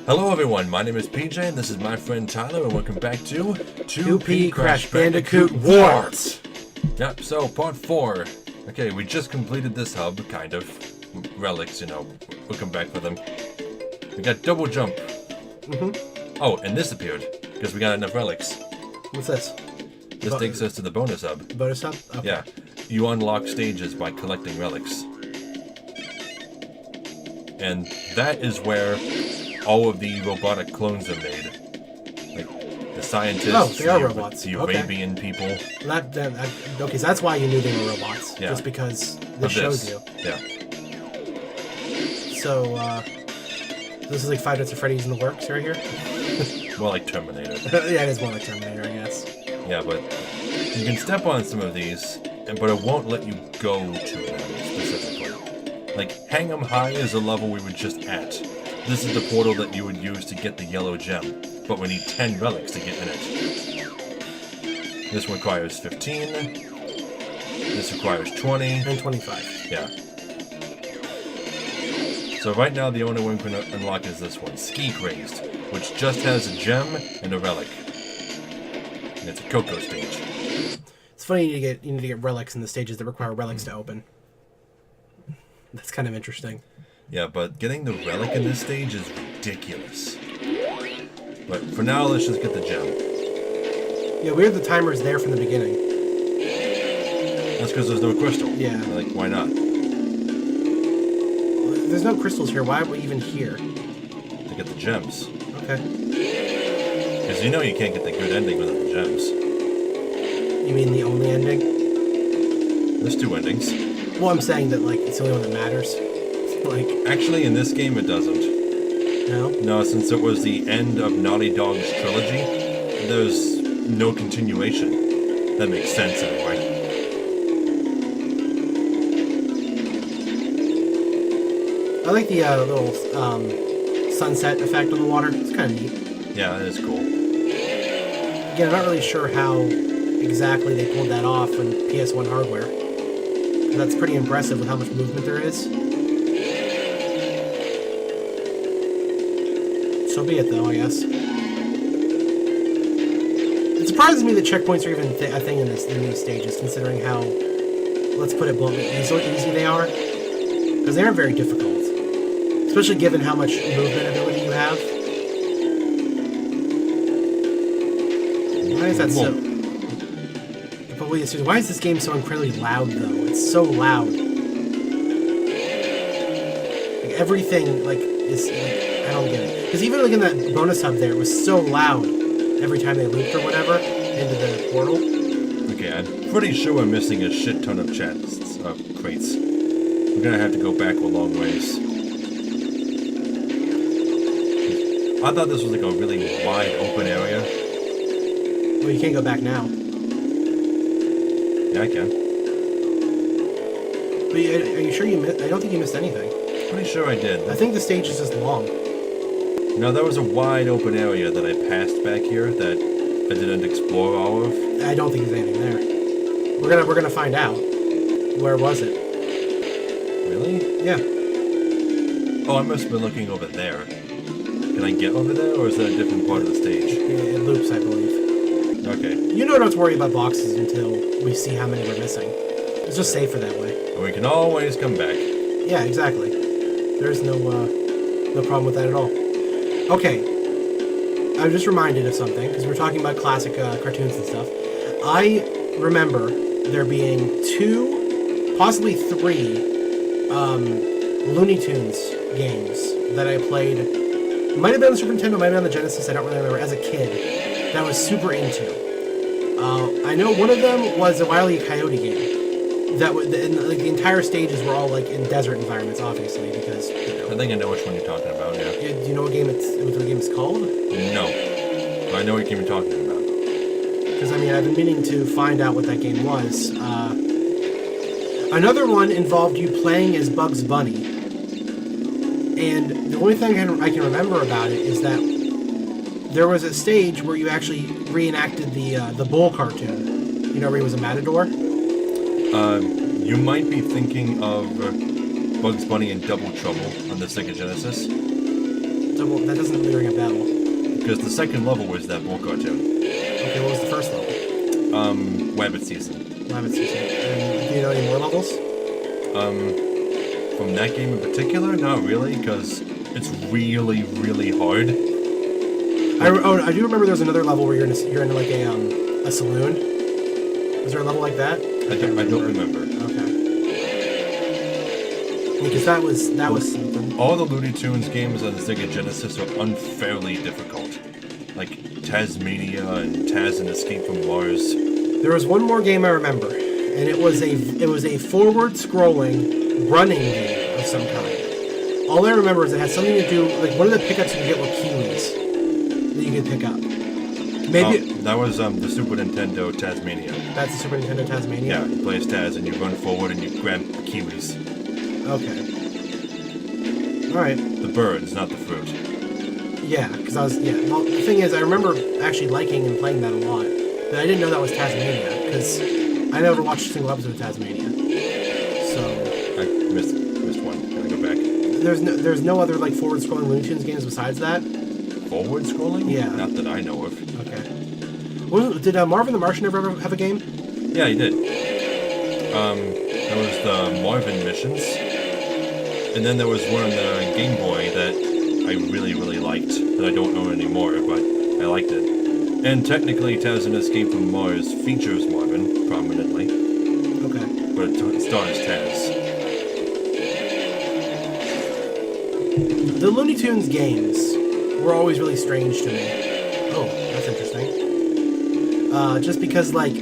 Hello everyone, my name is PJ and this is my friend Tyler and welcome back to 2P Crash Bandicoot Warped! Yep, so part 4. Okay, we just completed this hub, kind of. Relics, we'll come back for them. We got double jump. Oh, and this appeared, because we got enough relics. What's this? This takes us to the bonus hub. Bonus hub? Okay. Yeah, you unlock stages by collecting relics. And that is where all of the robotic clones are made. Like the scientists, oh, they are robots. The Arabian people. Okay, so that's why you knew they were robots. Yeah. Just because this shows you. Yeah. So, this is like Five Nights at Freddy's in the works right here? More like Terminator. Yeah, it is more like Terminator, I guess. Yeah, but you can step on some of these, but it won't let you go to them specifically. Like, Hang 'em High is a level we were just at. This is the portal that you would use to get the yellow gem, but we need 10 relics to get in it. This requires 15. This requires 20. And 25. Yeah. So right now the only one we can unlock is this one, Ski Crazed, which just has a gem and a relic. And it's a Coco stage. It's funny you need to get relics in the stages that require relics to open. That's kind of interesting. Yeah, but getting the relic in this stage is ridiculous. But for now, let's just get the gem. Yeah, weird the timer's there from the beginning. That's because there's no crystal. Yeah. Like, why not? There's no crystals here. Why are we even here? To get the gems. Okay. Because you know you can't get the good ending without the gems. You mean the only ending? There's 2 endings. Well, I'm saying that, like, it's the only one that matters. Like, actually, in this game, it doesn't. No? No, since it was the end of Naughty Dog's trilogy, there's no continuation. That makes sense, anyway. I like the little sunset effect on the water. It's kind of neat. Yeah, that is cool. Again, I'm not really sure how exactly they pulled that off on PS1 hardware. That's pretty impressive with how much movement there is. So be it, though, I guess. It surprises me that checkpoints are even a thing in these stages, considering how, let's put it bluntly, easy they are. Because they aren't very difficult. Especially given how much movement ability you have. Why is that so... But wait, seriously, why is this game so incredibly loud, though? It's so loud. Like, everything, like, is, like, I don't get it. Because even, like, in that bonus hub there, it was so loud every time they looped or whatever into the portal. Okay, I'm pretty sure we're missing a shit ton of crates. We're gonna have to go back a long ways. I thought this was, like, a really wide open area. Well, you can't go back now. Yeah, I can. But are you sure you missed? I don't think you missed anything. Pretty sure I did. I think the stage is just long. No, there was a wide open area that I passed back here that I didn't explore all of. I don't think there's anything there. We're gonna find out. Where was it? Really? Yeah. Oh, I must have been looking over there. Can I get over there, or is that a different part of the stage? It loops, I believe. Okay. You don't have to worry about boxes until we see how many we're missing. It's just safer that way. And we can always come back. Yeah, exactly. There's no problem with that at all. Okay. I was just reminded of something, because we're talking about classic cartoons and stuff. I remember there being 2, possibly 3, Looney Tunes games that I played. It might have been on the Super Nintendo, might have been on the Genesis, I don't really remember, as a kid, that I was super into. I know one of them was a Wile E. Coyote game. That was, like, the entire stages were all, like, in desert environments, obviously, because, I think I know which one you're talking about, yeah. Do you know what the game is called? No. But I know what game you're talking about. Because, I mean, I've been meaning to find out what that game was. Another one involved you playing as Bugs Bunny. And the only thing I can remember about it is that there was a stage where you actually reenacted the Bull cartoon. You know, where he was a matador? You might be thinking of Bugs Bunny and Double Trouble on the Sega Genesis. That doesn't really ring a bell. Because the second level was that bull cartoon. Okay, what was the first level? Rabbit Season. Rabbit Season. And do you know any more levels? From that game in particular, not really, because it's really, really hard. I do remember there was another level where you're in like a saloon. Was there a level like that? I don't remember. Okay. Because that was something. All the Looney Tunes games on the Sega Genesis are unfairly difficult. Like Tasmania and Taz and Escape from Mars. There was one more game I remember, and it was a forward-scrolling running game of some kind. All I remember is it had something to do, like one of the pickups you could get were kiwis that you could pick up. Maybe that was the Super Nintendo Tasmania. That's the Super Nintendo Tasmania? Yeah, you play as Taz and you run forward and you grab kiwis. Okay. Alright. The birds, not the fruit. Yeah, because well, the thing is, I remember actually liking and playing that a lot, but I didn't know that was Tasmania, because I never watched a single episode of Tasmania. So... I missed one. Gotta go back. There's no other, like, forward-scrolling Looney Tunes games besides that? Forward scrolling? Yeah. Not that I know of. Okay. Did Marvin the Martian ever have a game? Yeah, he did. There was the Marvin missions. And then there was one on the Game Boy that I really, really liked. That I don't own anymore, but I liked it. And technically, Taz and Escape from Mars features Marvin prominently. Okay. But it stars Taz. The Looney Tunes games were always really strange to me. Oh, that's interesting. Just because, like,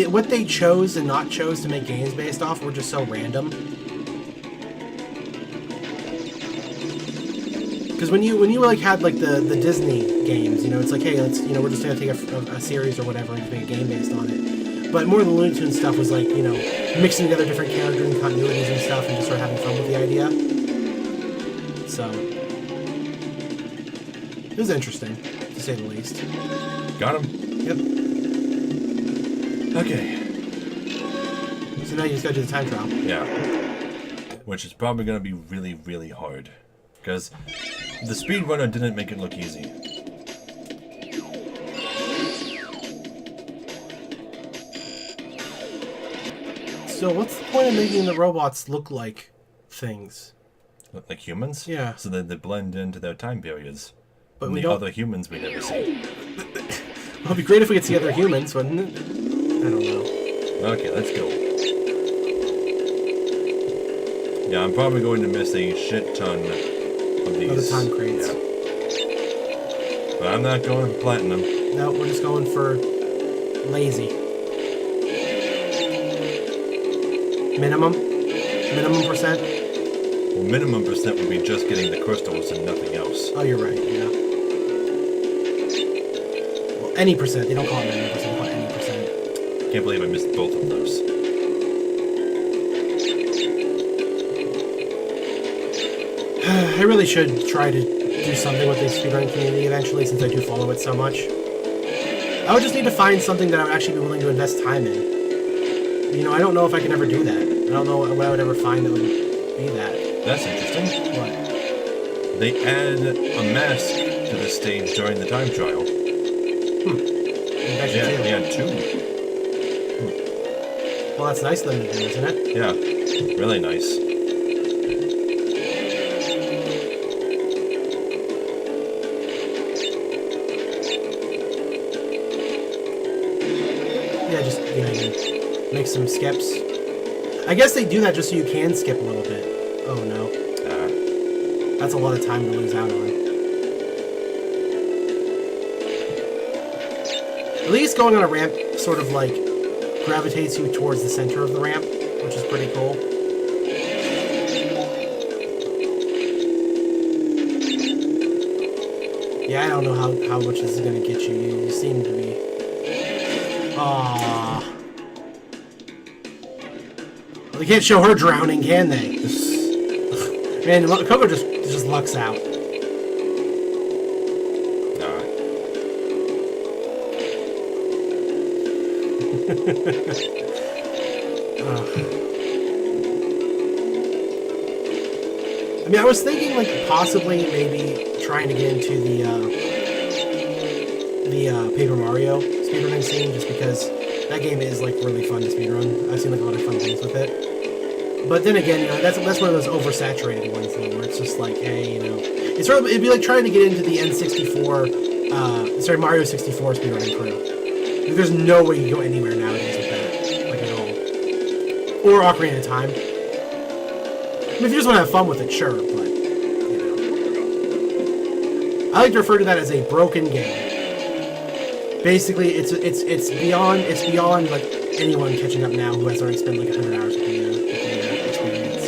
what they chose and not chose to make games based off were just so random. Because when you like had like the Disney games, you know, it's like, hey, let's, you know, we're just gonna take a series or whatever and make a game based on it. But more of the Looney Tunes stuff was like, you know, mixing together different characters and continuities and stuff, and just sort of having fun with the idea. So it was interesting, to say the least. Got him? Yep. Okay. So now you just gotta do the time trial. Yeah. Which is probably gonna be really, really hard. Because the speedrunner didn't make it look easy. So what's the point of making the robots look like things? Look like humans? Yeah. So that they blend into their time periods. But and we the don't... other humans we never see. Well, it'd be great if we could see other humans, wouldn't it? I don't know. Okay, let's go. Yeah, I'm probably going to miss a shit ton of these. Other time crates. Yeah. But I'm not going for platinum. No, we're just going for lazy. Minimum percent. Well, minimum percent would be just getting the crystals and nothing else. Oh, you're right. Yeah. Well, any percent. They don't call it minimum percent. They call it any percent. Can't believe I missed both of those. I really should try to do something with the speedrunning community eventually, since I do follow it so much. I would just need to find something that I would actually be willing to invest time in. You know, I don't know if I could ever do that. I don't know what I would ever find that would be that. That's interesting. What? They add a mask to the stage during the time trial. Yeah, They add two. Well, that's nice of them to do, isn't it? Yeah, really nice. Yeah, just, you know, you make some skips. I guess they do that just so you can skip a little bit. Oh, no. That's a lot of time to lose out on. At least going on a ramp sort of, like, gravitates you towards the center of the ramp, which is pretty cool. Yeah, I don't know how much this is going to get you. You seem to be... Aww. Well, they can't show her drowning, can they? Man, Coco just lucks out. I mean, I was thinking like possibly maybe trying to get into the Paper Mario speedrunning scene, just because that game is like really fun to speedrun. I've seen like a lot of fun things with it. But then again, that's one of those oversaturated ones though, where it's just like, hey, it'd be like trying to get into the Mario 64 speedrunning crew. Like, there's no way you go anywhere nowadays with that, like at all. Or Ocarina of Time. I mean, if you just want to have fun with it, sure, but I like to refer to that as a broken game. Basically, it's beyond like anyone catching up now who has already spent like 100 hours with the experience.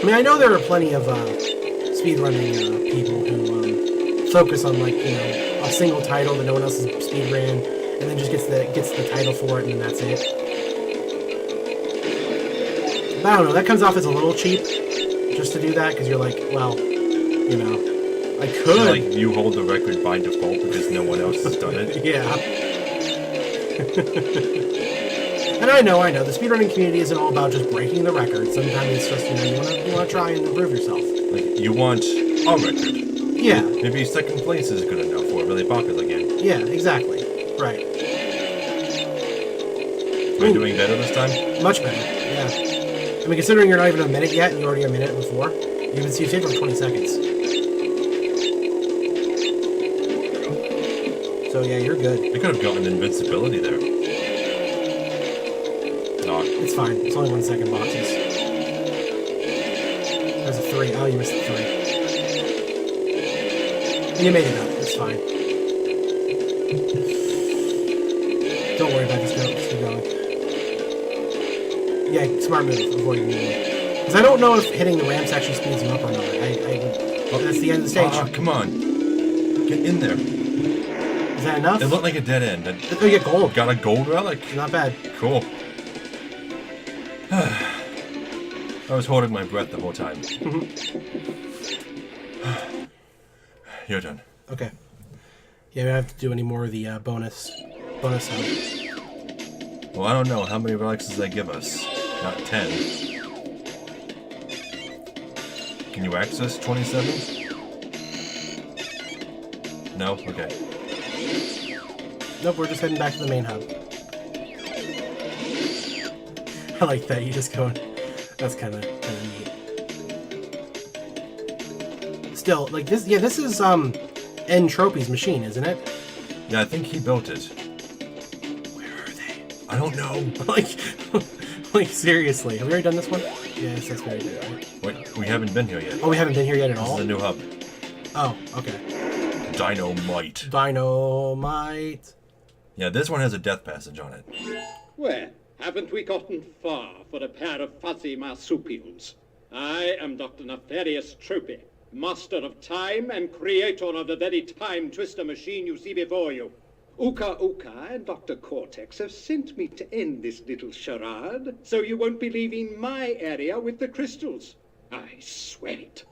I mean, I know there are plenty of speedrunning people who focus on like a single title that no one else has speedran, and then just gets the title for it, and then that's it. But I don't know. That comes off as a little cheap, just to do that, because you're like, well, I could. Like you hold the record by default because no one else has done it. Yeah. And I know, the speedrunning community isn't all about just breaking the record. Sometimes it's just, you want to try and improve yourself. Like, you want a record. Yeah. Maybe second place is good enough for a really popular game. Yeah, exactly. Right. Are you doing better this time? Much better, yeah. I mean, considering you're not even a minute yet, and you're already a minute before, you take like 20 seconds. So yeah, you're good. I could have gotten invincibility there. No. It's fine. It's only 1 second boxes. There's a 3. Oh, you missed the 3. You made it up. It's fine. Don't worry about it. Just keep going. Yeah, smart move. Avoid moving. Because I don't know if hitting the ramps actually speeds you up or not. That's the end of the stage. Come on. Get in there. Is that enough? It looked like a dead end. Oh, you get gold. Got a gold relic? Not bad. Cool. I was holding my breath the whole time. You're done. Okay. Yeah, we don't have to do any more of the bonus hub. Well, I don't know. How many relics does that give us? Not 10. Can you access 27? No? Okay. Nope, we're just heading back to the main hub. I like that. You just going. That's kind of neat. Still, like this. Yeah, this is Entropy's machine, isn't it? Yeah, I think he built it. Where are they? I don't know. like seriously, have we already done this one? Yes, that's very good. Right? Wait, we haven't been here yet. Oh, we haven't been here yet at all. This is a new hub. Oh, okay. Dynamite. Dynamite. Yeah, this one has a death passage on it. Well, haven't we gotten far for a pair of fuzzy marsupials? I am Dr. Nefarious Tropy, master of time and creator of the very time twister machine you see before you. Uka Uka and Dr. Cortex have sent me to end this little charade, so you won't be leaving my area with the crystals. I swear it.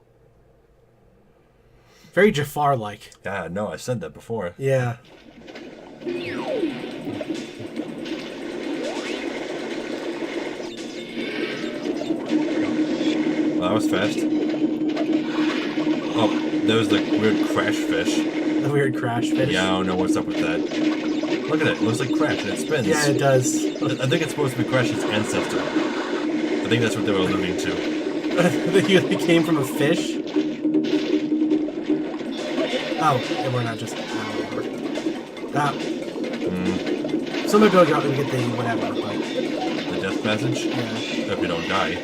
Very Jafar-like. Yeah, no, I said that before. Yeah. Well, that was fast. Oh, there was the weird crash fish. The weird crash fish. Yeah, I don't know what's up with that. Look at it. It looks like Crash, and it spins. Yeah, it does. I think it's supposed to be Crash's ancestor. I think that's what they were alluding to. They came from a fish? Oh, and we're not just... Somebody go out and get the whatever, but... The death passage? Yeah. If you don't die.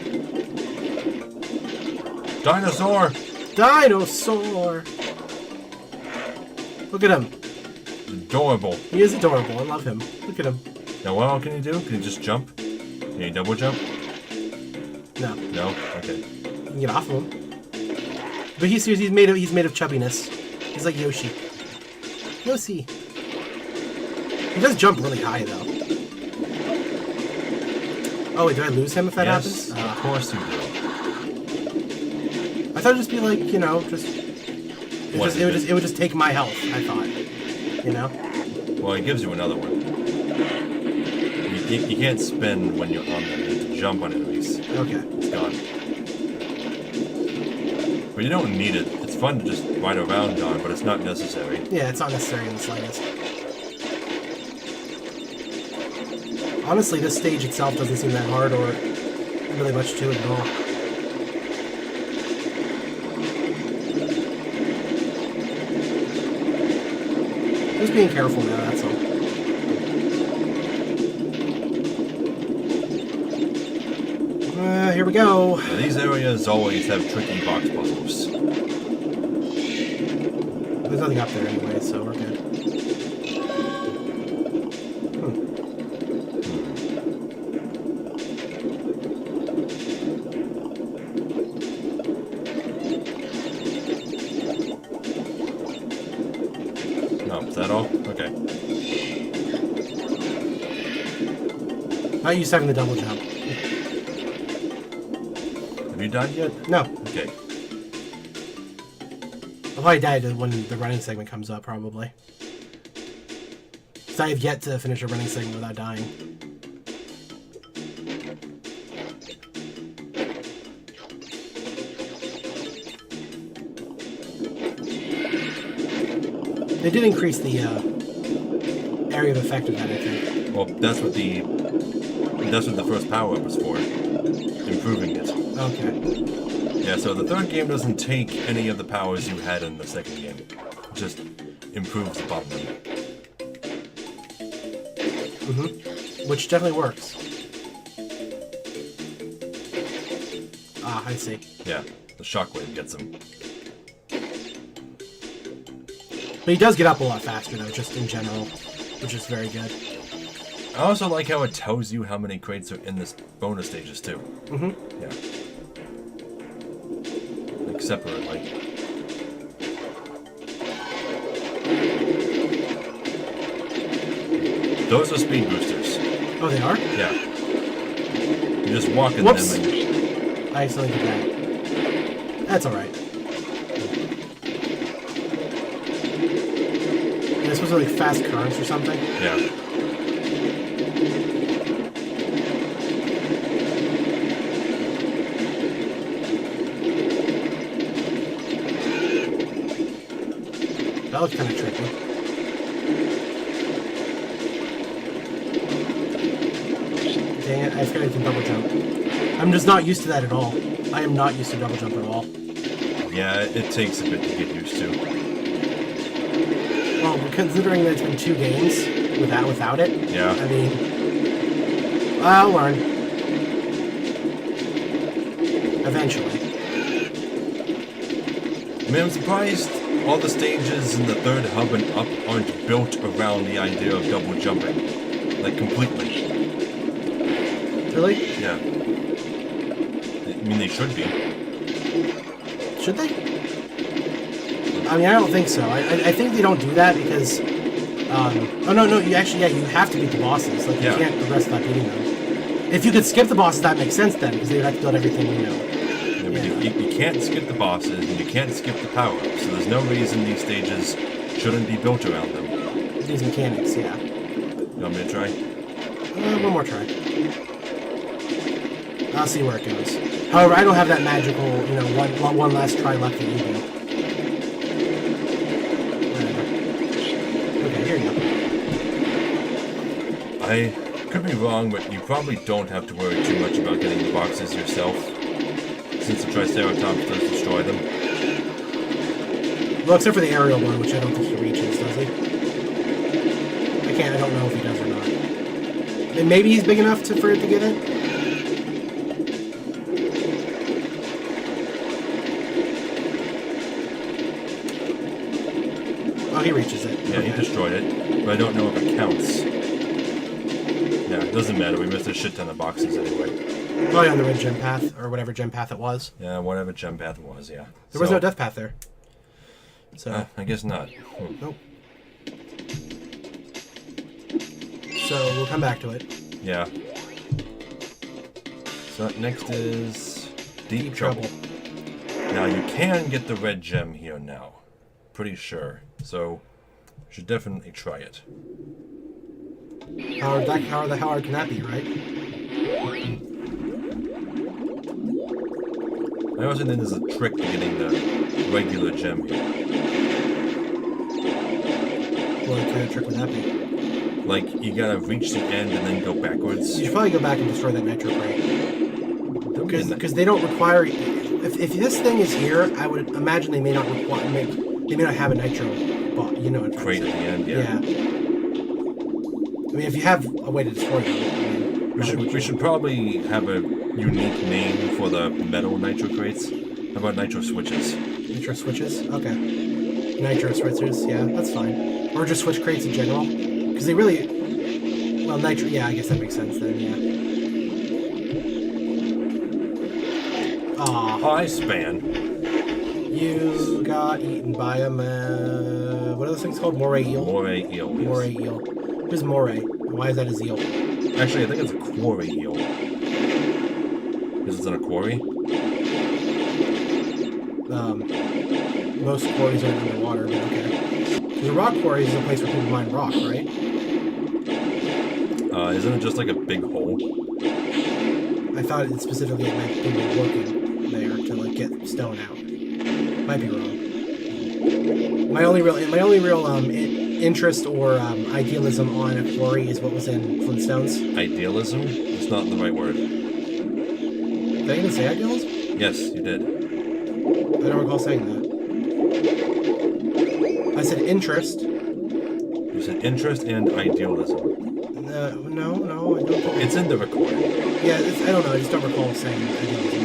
Dinosaur! Dinosaur! Look at him. Adorable. He is adorable. I love him. Look at him. Now what else can he do? Can he just jump? Can he double jump? No. No? Okay. You can get off of him. But he's made of chubbiness. He's like Yoshi. Yoshi. He does jump really high though. Oh wait, do I lose him if that happens? Of course you do. I thought it'd just be like, it would just take my health, I thought. Well, it gives you another one. You can't spin when you're on them. You have to jump on enemies. Okay. It's gone. But you don't need it. It's fun to just ride around on, but it's not necessary. Yeah, it's not necessary in the slightest. Honestly, this stage itself doesn't seem that hard or really much to it at all. Just being careful now, that's all. Here we go. Now, these areas always have tricky box puzzles. There's nothing up there anyway, so we're good. No, is that all? Okay. Not used to having the double jump. Have you died yet? No. Okay. I'll probably die when the running segment comes up, probably. So I have yet to finish a running segment without dying. They did increase the area of effect of that, I think. Well, that's what the first power-up was for. Improving it. Okay. Yeah, so the third game doesn't take any of the powers you had in the second game. It just improves upon them. Which definitely works. Ah, I see. Yeah, the shockwave gets him. But he does get up a lot faster, though, just in general, which is very good. I also like how it tells you how many crates are in this bonus stages, too. Yeah. Like, separately. Those are speed boosters. Oh, they are? Yeah. You just walk in Whoops. them and... I accidentally did that. That's alright. Yeah, this was like fast currents or something. Yeah. That looks kind of tricky. Dang it, I forgot I can double jump. I'm just not used to that at all. I am not used to double jump at all. Yeah, it takes a bit to get used to. Well, considering that it's been 2 games without it, Yeah. I mean, I'll learn. Eventually. I mean, I'm surprised all the stages in the third hub and up aren't built around the idea of double jumping. Like, completely. Really? Yeah. I mean, they should be. Should they? I mean, I don't think so. I think they don't do that because... oh, no, you actually, yeah, you have to beat the bosses. Like, you Yeah. can't progress without beating them. If you could skip the bosses, that makes sense then, because they would have to build everything, Yeah, but you can't skip the bosses, and you can't skip the power-ups, so there's no reason these stages shouldn't be built around them. These mechanics, yeah. You want me to try? One more try. I'll see where it goes. However, I don't have that magical, one last try left that you do. Whatever. Okay, here you go. I could be wrong, but you probably don't have to worry too much about getting the boxes yourself, since the Triceratops does destroy them. Well, except for the aerial one, which I don't think he reaches, does he? I don't know if he does or not. And maybe he's big enough for it to get it? Oh, he reaches it. Yeah, Okay. he destroyed it, but I don't know if it counts. Yeah, it doesn't matter, we missed a shit ton of boxes anyway. Probably on the red gem path, or whatever gem path it was. Yeah, whatever gem path was, yeah. There was no death path there. So, I guess not. nope. So, we'll come back to it. Yeah. So next is Deep Trouble. Now you can get the red gem here now. Pretty sure. So should definitely try it. How the hell hard can that be, right? I I also think there's a trick to getting the regular gem here. What kind of trick would that be? Like, you gotta reach the end and then go backwards. You should probably go back and destroy that nitro crate. Because they don't require... If this thing is here, I would imagine they may not require... They may not have a nitro bot, you know what I'm crate at the end, yeah. I mean, if you have a way to destroy them... I mean, We should probably have a unique name for the metal nitro crates. How about nitro switches? Nitro switches? Okay. Nitro switches, yeah, that's fine. Or just switch crates in general. Because they really... Well, nitro... Yeah, I guess that makes sense then, yeah. Aw. Hi, Span. You got eaten by a what are those things called? Moray eel? Moray eel, yes. Moray eel. Who's Moray? Why is that his eel? Actually, I think it's a quarry eel. Because it's in a quarry? Most quarries are underwater, but okay. Because a rock quarry is a place where people mine rock, right? Isn't it just like a big hole? I thought it specifically meant people working there to like get stone out. Might be wrong. My only real interest or idealism on a quarry is what was in Flintstones. Idealism? It's not the right word. Did I even say idealism? Yes, you did. I don't recall saying that. I said interest. You said interest and idealism. No, I don't think It's in the recording. Yeah, I don't know. I just don't recall saying idealism.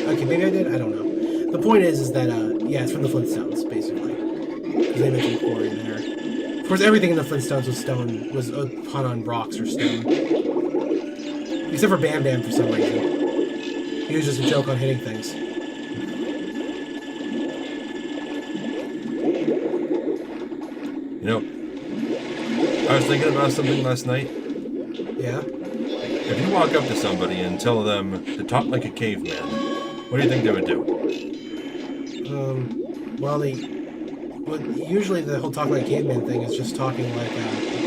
Okay, maybe I did. I don't know. The point is that yeah, it's from the Flintstones, basically. Because they mentioned quarry in there. Of course, everything in the Flintstones was stone, was a pun on rocks or stone. Except for Bam Bam for some reason. He was just a joke on hitting things. You know, I was thinking about something last night. Yeah? If you walk up to somebody and tell them to talk like a caveman, what do you think they would do? Well, usually the whole talk like a caveman thing is just talking like,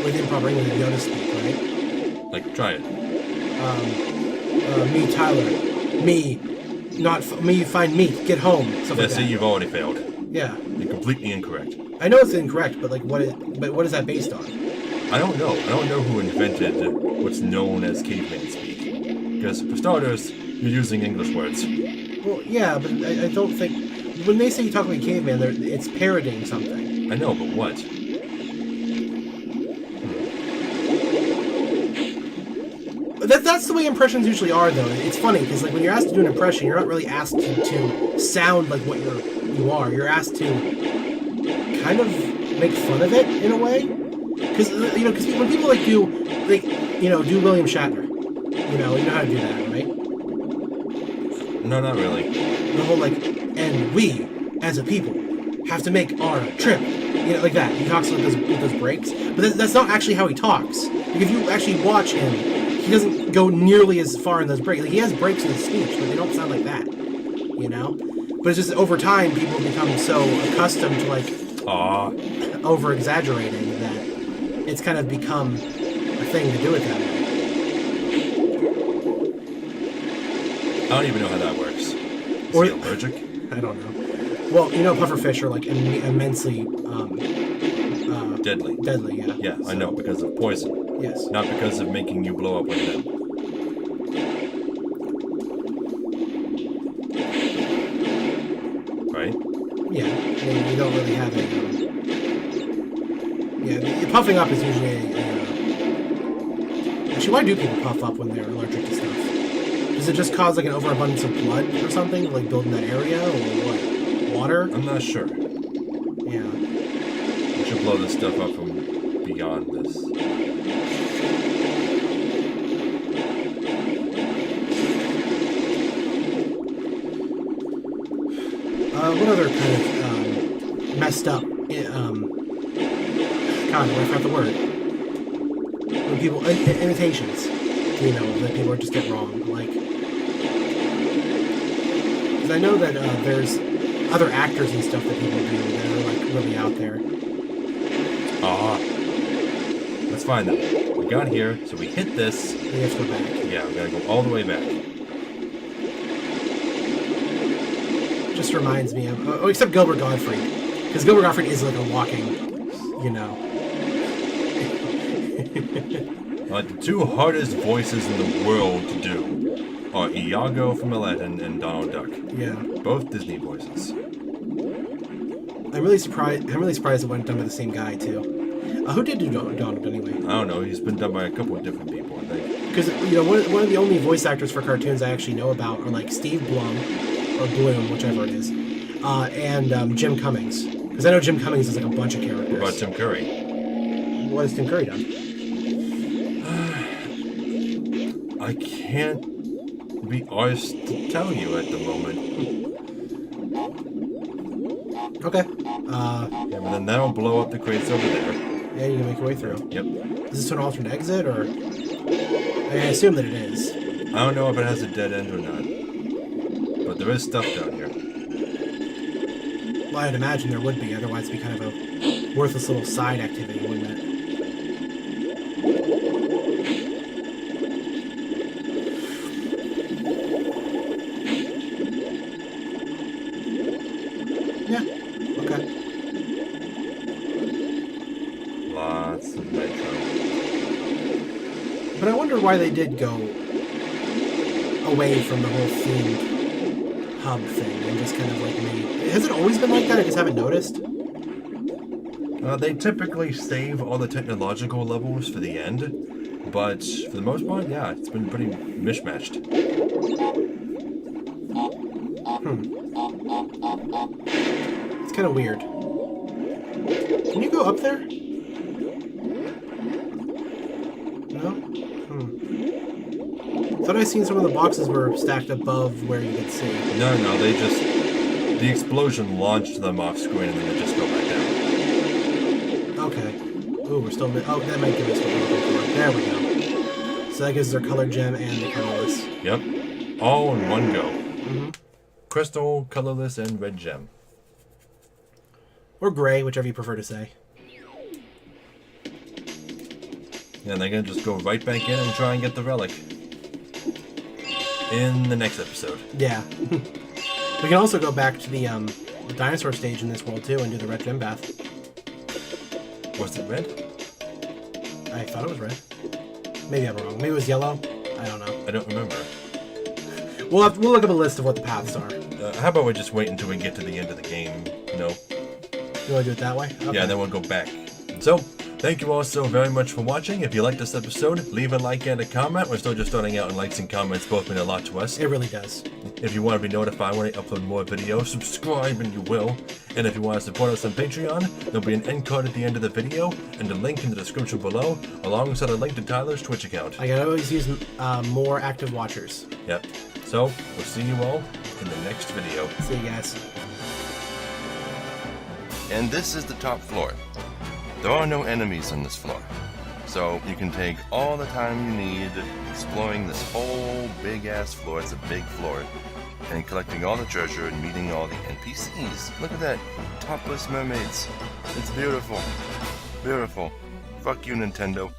with improper English, Yoda speak, right? Like, try it. Me, Tyler. Me. Not me, find me. Get home. Stuff Yeah, like see, that. you've already failed. Yeah. You're completely incorrect. I know it's incorrect, but like, what is that based on? I don't know. I don't know who invented what's known as caveman speak. Because, for starters, you're using English words. Well, yeah, but I don't think... When they say you talk like a caveman, it's parodying something. I know, but what? That's the way impressions usually are, though. It's funny, because like, when you're asked to do an impression, you're not really asked to sound like what you are. You're asked to kind of make fun of it, in a way. Because, because when people do William Shatner, you know how to do that, right? No, not really. The whole, and we, as a people, have to make our trip. Like that. He talks with those breaks. But that's not actually how he talks. Like, if you actually watch him, he doesn't go nearly as far in those breaks. Like, he has breaks in his speech, but they don't sound like that. But it's just over time, people become so accustomed to, over-exaggerating that it's kind of become a thing to do it that way. I don't even know how that works. Is he allergic? I don't know. Well, pufferfish are immensely Deadly. deadly. Yeah. Yeah, I know, because of poison. Yes. Not because of making you blow up like them. Right? Yeah. I mean, you don't really have a. The puffing up is usually actually, why do people puff up when they're allergic to stuff? Does it just cause like an overabundance of blood or something, like build in that area, or what? Water? I'm not sure. Yeah. We should blow this stuff up from beyond this. What other kind of messed up? God, I forgot the word. When people imitations, that people just get wrong. Because I know that there's other actors and stuff that people do that are really out there. That's That's fine though. We got here, so we hit this. We have to go back. Yeah, we gotta go all the way back. Just reminds me of... Oh, except Gilbert Gottfried. Because Gilbert Gottfried is like a walking, you know... The two hardest voices in the world to do are Iago from Aladdin and Donald Duck. Yeah. Both Disney voices. I'm really surprised it wasn't done by the same guy, too. Who did do Donald, anyway? I don't know, he's been done by a couple of different people, I think. Because, you know, one of the only voice actors for cartoons I actually know about are, like, Steve Blum, or Bloom, whichever it is, and Jim Cummings. Because I know Jim Cummings is, like, a bunch of characters. What about Tim Curry? What has Tim Curry done? I can't be arsed to tell you at the moment. Okay. Yeah, but then that'll blow up the crates over there. Yeah, you can make your way through. Yep. Is this an alternate exit, or... I assume that it is. I don't know if it has a dead end or not. But there is stuff down here. Well, I'd imagine there would be, otherwise it'd be kind of a worthless little side activity, wouldn't it? Yeah, okay. Lots of nitro. But I wonder why they did go away from the whole themed hub thing and just kind of like made... Has it always been like that? I just haven't noticed. They typically save all the technological levels for the end, but for the most part, yeah, it's been pretty mishmashed. It's kind of weird. Can you go up there? No? Thought I seen some of the boxes were stacked above where you could see. No, they just... The explosion launched them off screen and then they just go back down. Okay. Ooh, we're still... Oh, that might give us what we're looking for. There we go. So that gives us our color gem and the colorless. Yep. All in one go. Mm-hmm. Crystal, colorless, and red gem. Or gray, whichever you prefer to say. And they're gonna just go right back in and try and get the relic. In the next episode. Yeah. We can also go back to the dinosaur stage in this world, too, and do the red gem bath. Was it red? I thought it was red. Maybe I'm wrong. Maybe it was yellow. I don't know. I don't remember. We'll look up a list of what the paths are. How about we just wait until we get to the end of the game? No. You want to do it that way? Okay. Yeah, then we'll go back. So, thank you all so very much for watching. If you liked this episode, leave a like and a comment. We're still just starting out, and likes and comments both mean a lot to us. It really does. If you want to be notified when I upload more videos, subscribe and you will. And if you want to support us on Patreon, there'll be an end card at the end of the video and a link in the description below, alongside a link to Tyler's Twitch account. I can always use more active watchers. Yep. So, we'll see you all in the next video. See you guys. And this is the top floor. There are no enemies on this floor, so you can take all the time you need exploring this whole big-ass floor. It's a big floor, and collecting all the treasure and meeting all the NPCs. Look at that, topless mermaids. It's beautiful. Beautiful. Fuck you, Nintendo.